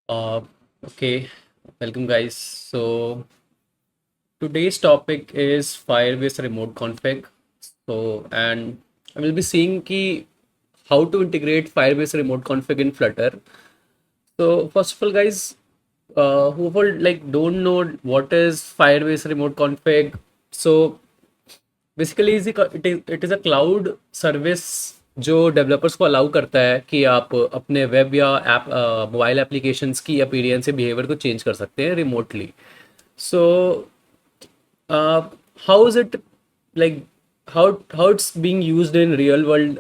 Uh, okay, welcome guys. So today's topic is Firebase Remote Config. And I will be seeing how to integrate Firebase Remote Config in Flutter. So first of all, guys, who will don't know what is Firebase Remote Config. So basically it is a cloud service जो developers को allow करता है कि आप अपने web या app mobile applications की appearance या बिहेवियर को चेंज कर सकते हैं remotely. So how is it like how it's being used in real world,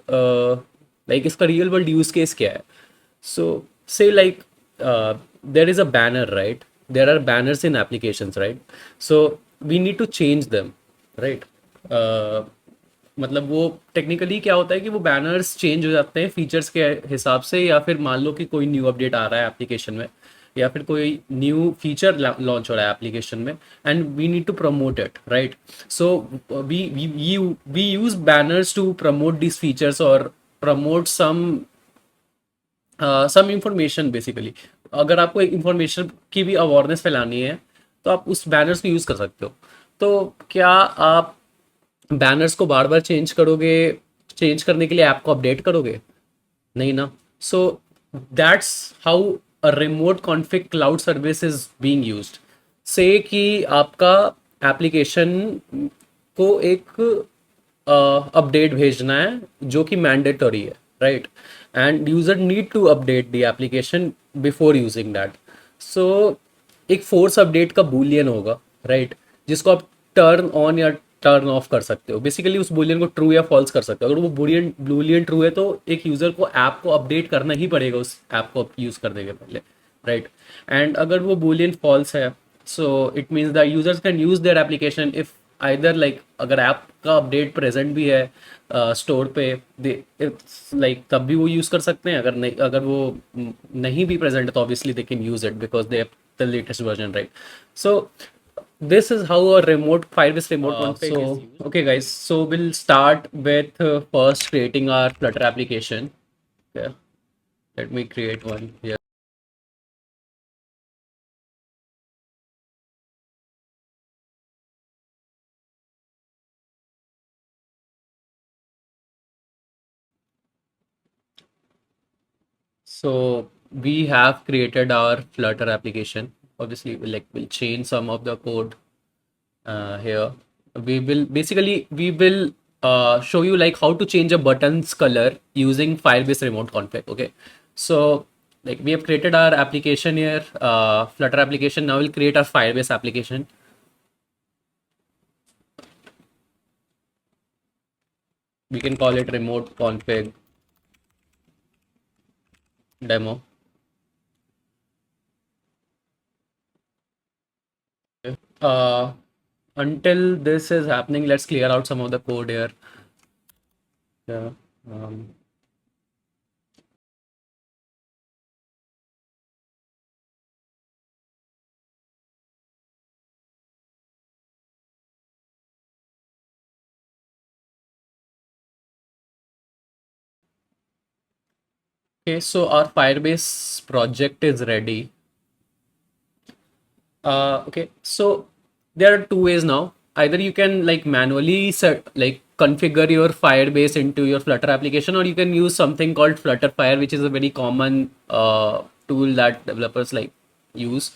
like इसका रियल वर्ल्ड यूज केस क्या है. So say like there is a banner, right? There are banners in applications, right? So we need to change them, right? मतलब वो technically क्या होता है कि वो बैनर्स चेंज हो जाते हैं फीचर्स के हिसाब से, या फिर मान लो कि कोई न्यू अपडेट आ रहा है एप्लीकेशन में, या फिर कोई न्यू फीचर लॉन्च हो रहा है एप्लीकेशन में, and we need to promote it, right? So we use banners to promote this features और प्रमोट सम इंफॉर्मेशन बेसिकली. अगर आपको एक इंफॉर्मेशन की भी अवेयरनेस फैलानी है तो आप उस बैनर्स को यूज़ कर सकते हो. तो क्या आप बैनर्स को बार बार चेंज करोगे? चेंज करने के लिए ऐप को अपडेट करोगे? नहीं ना. So that's how a remote config cloud service is being used. से कि आपका एप्लीकेशन को एक अपडेट भेजना है जो कि मैंडेटरी है, right? And user need to update the application before using that. So एक फोर्स अपडेट का बूलियन होगा, राइट? जिसको आप टर्न ऑन या टर्न ऑफ कर सकते हो. बेसिकली उस बूलियन को ट्रू या फॉल्स कर सकते हो. अगर वो बूलियन ट्रू है तो एक यूजर को ऐप को अपडेट करना ही पड़ेगा उस ऐप को यूज करने के पहले, राइट? एंड अगर वो बूलियन फॉल्स है, so it means the users can use their application if either like अगर ऐप का अपडेट प्रेजेंट भी है स्टोर पे, दे लाइक तब भी वो यूज़ कर सकते हैं. अगर वो नहीं भी प्रेजेंट है तो obviously they can use it because they have the latest version, right? So this is how a remote Firebase remote config is used. Okay guys, so we'll start with first creating our Flutter application. Okay, let me create one here. So we have created our Flutter application. Obviously we'll change some of the code here. We will show you like how to change a button's color using Firebase remote config. Okay, so like we have created our application here, Flutter application. Now we'll create our Firebase application. We can call it remote config demo. uh, until this is happening, let's clear out some of the code here. Yeah. um, okay, so our Firebase project is ready. Okay, so there are two ways now. Either you can like manually set like configure your Firebase into your Flutter application, or you can use something called Flutter Fire, which is a very common tool that developers like use.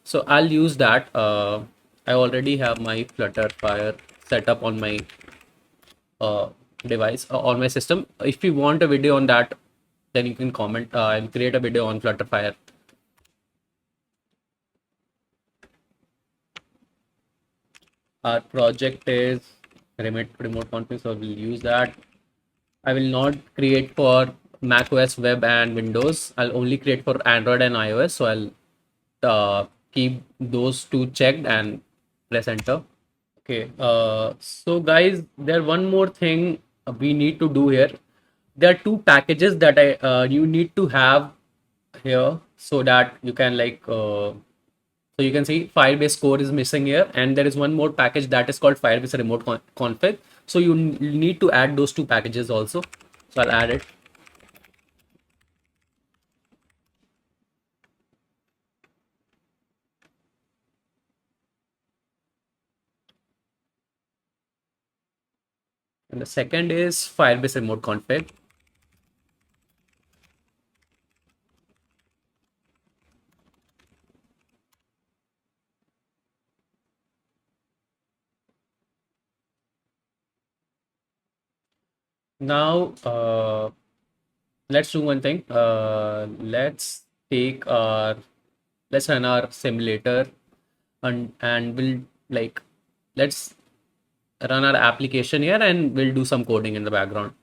So I'll use that. I already have my Flutter Fire set up on my uh, device, on my system. If you want a video on that, then you can comment. I'll create a video on Flutter Fire. Our project is remote config, so we'll use that. I will not create for Mac OS, web, and Windows. I'll only create for Android and iOS. So I'll keep those two checked and press enter. Okay. So guys, there one more thing we need to do here. There are two packages that you need to have here so that you can so you can see Firebase core is missing here, and there is one more package that is called Firebase Remote Config. So you need to add those two packages also. So I'll add it. And the second is Firebase Remote Config. Now, let's do one thing. Take our let's run our simulator, and we'll like let's run our application here, and we'll do some coding in the background.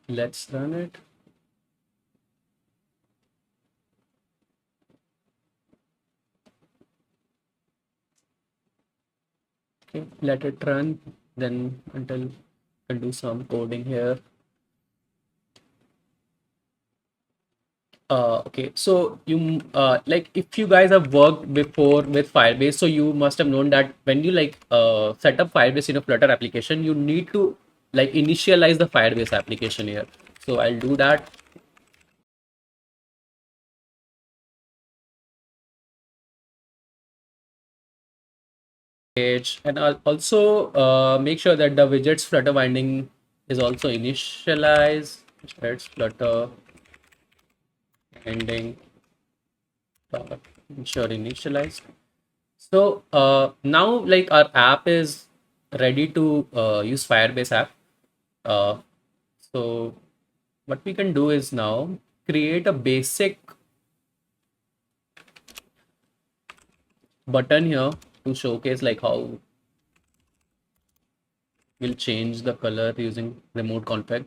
Let's run it. Okay, let it run. Then until I'll do some coding here. Okay, so you like if you guys have worked before with Firebase, so you must have known that when you set up Firebase in a Flutter application, you need to like initialize the Firebase application here. So I'll do that. Page, and I'll also make sure that the widgets Flutter binding is also initialized. Let's Flutter ending ensure initialized. So now like our app is ready to use Firebase app. Uh, so what we can do is now create a basic button here to showcase like how we'll change the color using remote config.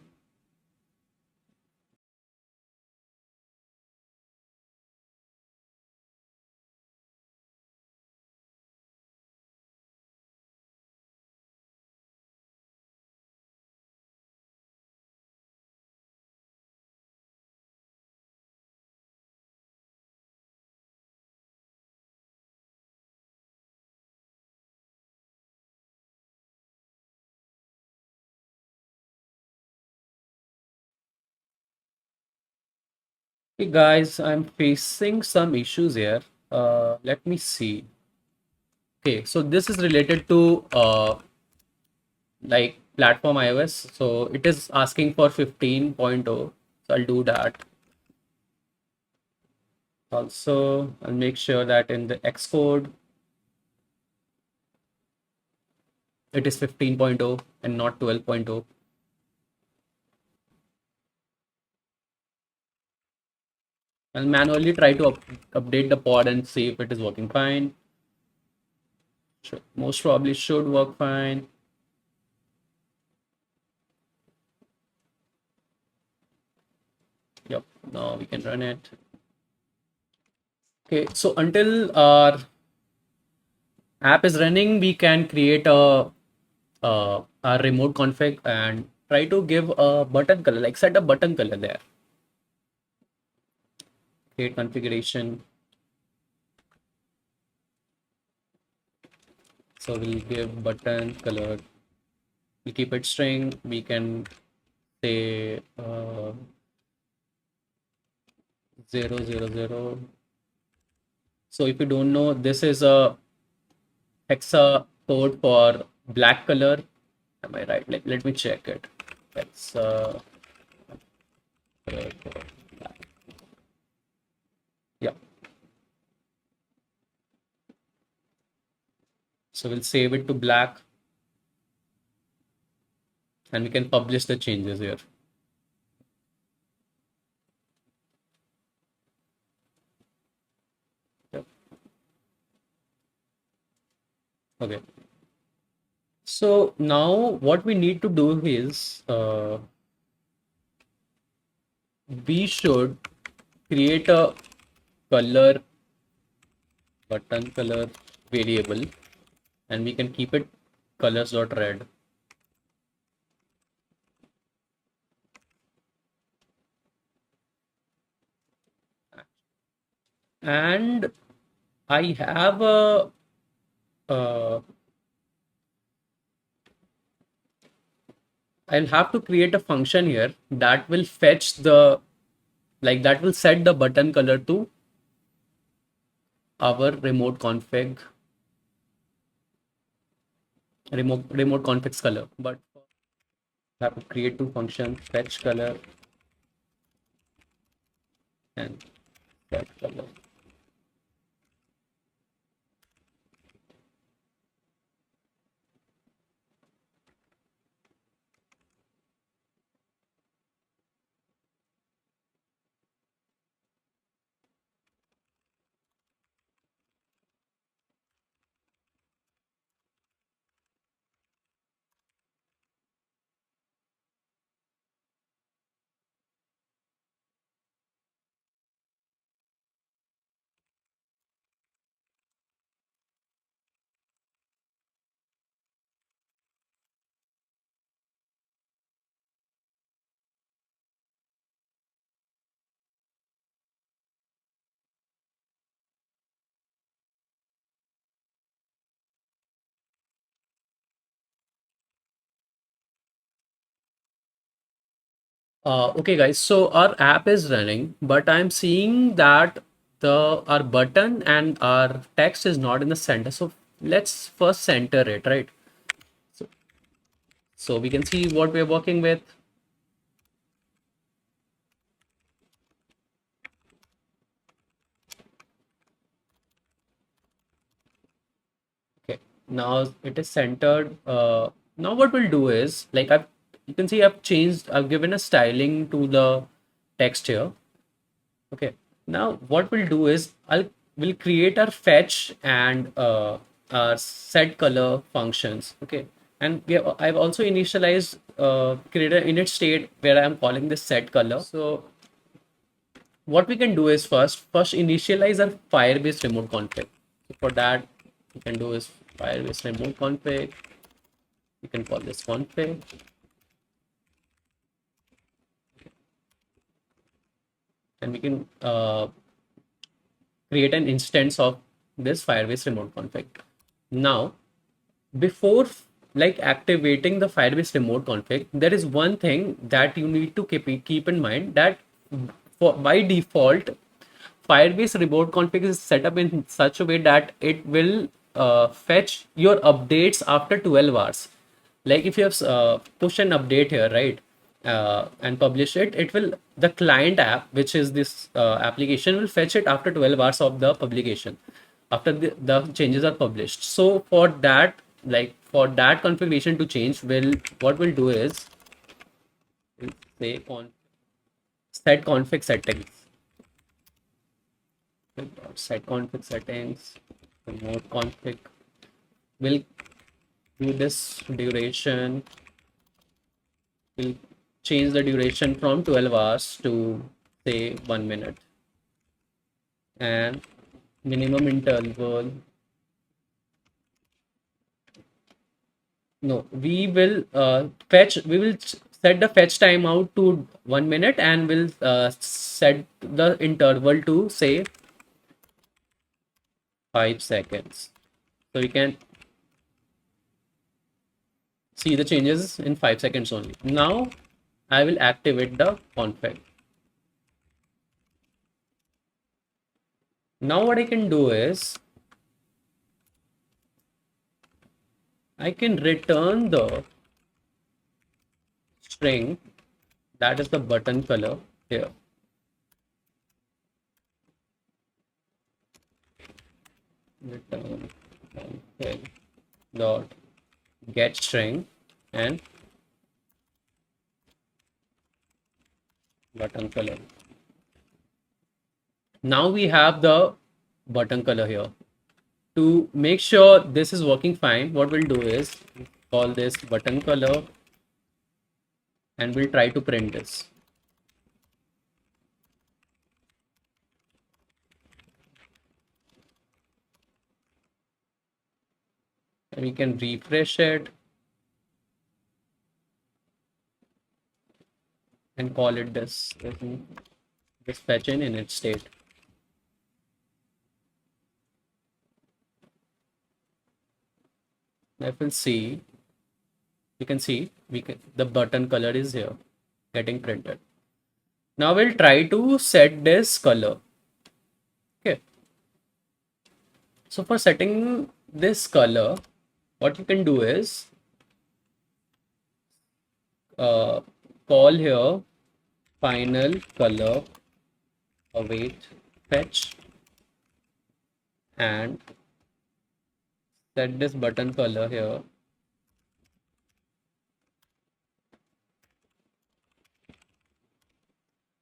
Hey guys, I'm facing some issues here. Let me see. Okay, so this is related to like platform iOS. So it is asking for 15.0. So I'll do that. Also, I'll make sure that in the Xcode it is 15.0 and not 12.0. I'll manually try to update the pod and see if it is working fine. Most probably should work fine. Yep, now we can run it. Okay, so until our app is running, we can create a remote config and try to give a button color, like set a button color there. Create configuration. So we'll give button color. We keep it string. We can say 000. So if you don't know, this is a hexa code for black color. Am I right? Like, let me check it. Hexa color for black. Yeah. So we'll save it to black, and we can publish the changes here. Yep. Okay. So now what we need to do is we should create a color button color variable, and we can keep it colors.red. And I have uh, I'll have to create a function here that will fetch the, like that will set the button color to our remote config's color. But I have to create two functions, fetch color and set color. Okay, guys. So our app is running, but I'm seeing that the our button and our text is not in the center. So let's first center it, right? So, so we can see what we're working with. Okay, now it is centered. Now what we'll do is like you can see I've given a styling to the text here. Okay. Now what we'll do is we'll create our fetch and our set color functions. Okay. And I've also initialized created an init state where I'm calling this set color. So what we can do is first initialize our Firebase remote config. So for that, we can do is Firebase remote config. You can call this config. And we can create an instance of this Firebase remote config. Now, before like activating the Firebase remote config, there is one thing that you need to keep in mind that by default, Firebase remote config is set up in such a way that it will fetch your updates after 12 hours. Like if you have push an update here, right, and publish it, it will, the client app, which is this application, will fetch it after 12 hours of the publication, after the changes are published. So for that, like for that configuration to change, what we'll do is we'll say set config settings. Set config settings, remote config. We'll do this duration. We'll change the duration from 12 hours to say 1 minute, and minimum interval. No, we will set the fetch timeout to 1 minute, and we'll set the interval to say 5 seconds. So you can see the changes in 5 seconds only. Now I will activate the config. Now what I can do is I can return the string that is the button color here. Return config dot get string and button color. Now we have the button color here. To make sure this is working fine, what we'll do is call this button color and we'll try to print this. And we can refresh it and call it this fetch in init state. If we'll see, You can see the button color is here getting printed. Now we'll try to set this color. Okay. So for setting this color, what you can do is uh, call here final color await fetch and set this button color here.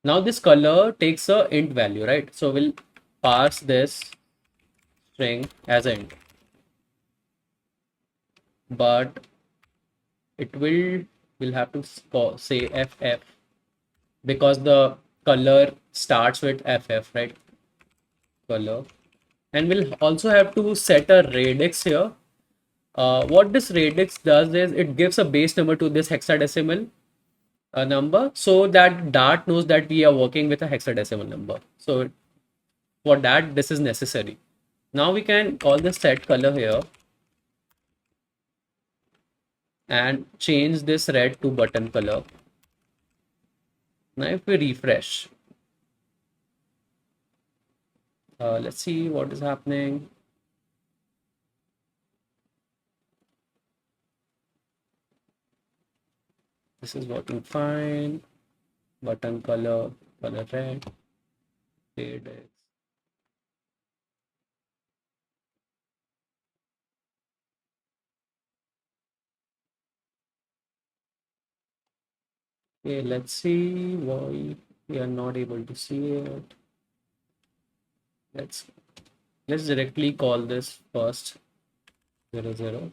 Now this color takes a int value, right? So we'll pass this string as an int, but it will have to say ff because the color starts with ff, right? Color. And we'll also have to set a radix here. What this radix does is it gives a base number to this hexadecimal number, so that Dart knows that we are working with a hexadecimal number. So for that, this is necessary. Now we can call this set color here and change this red to button color. Now if we refresh, let's see what is happening. This is working fine. Button color red. Radix. Okay, let's see why we are not able to see it. Let's directly call this first 00.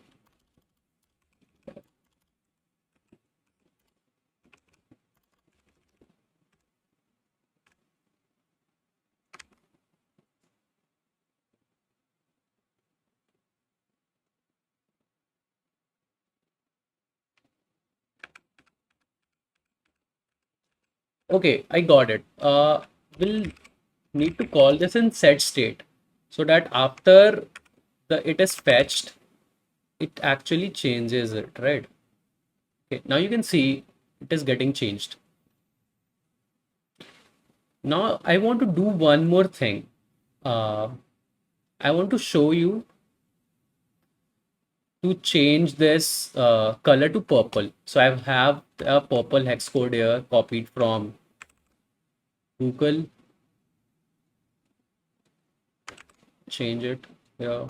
Okay, I got it. We'll need to call this in set state so that after it is fetched, it actually changes it, right? Okay, now you can see it is getting changed. Now I want to do one more thing. I want to show you to change this color to purple. So I have a purple hex code here copied from Google. Change it here.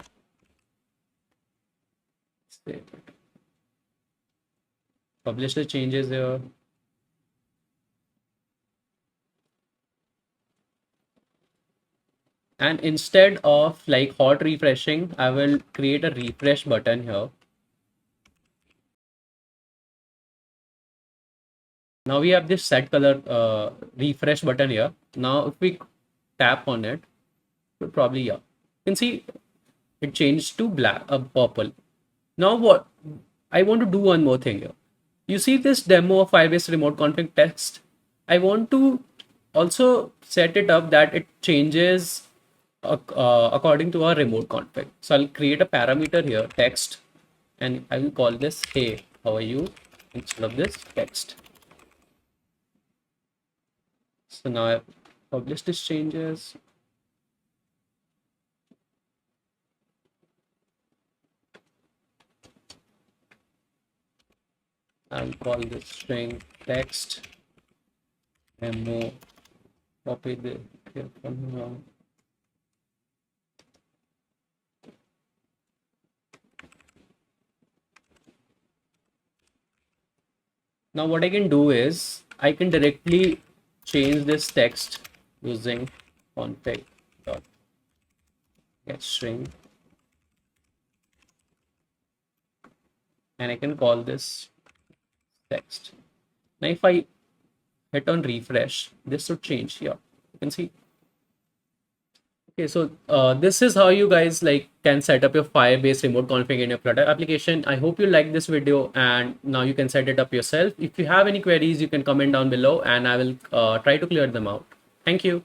Save it. Publish the changes here. And instead of like hot refreshing, I will create a refresh button here. Now we have this set color refresh button here. Now if we tap on it, probably, yeah, you can see it changed to black, purple. Now what I want to do one more thing here. You see this demo of Firebase Remote Config text. I want to also set it up that it changes according to our remote config. So I'll create a parameter here, text, and I will call this hey, how are you, instead of this text. So now I've published these changes. I'll call this string text demo, copy the here from here. Now what I can do is I can directly change this text using config dot get string, and I can call this text. Now if I hit on refresh, this should change here. You can see. Okay, so this is how you guys like can set up your Firebase remote config in your Flutter application. I hope you like this video, and now you can set it up yourself. If you have any queries, you can comment down below and I will try to clear them out. Thank you.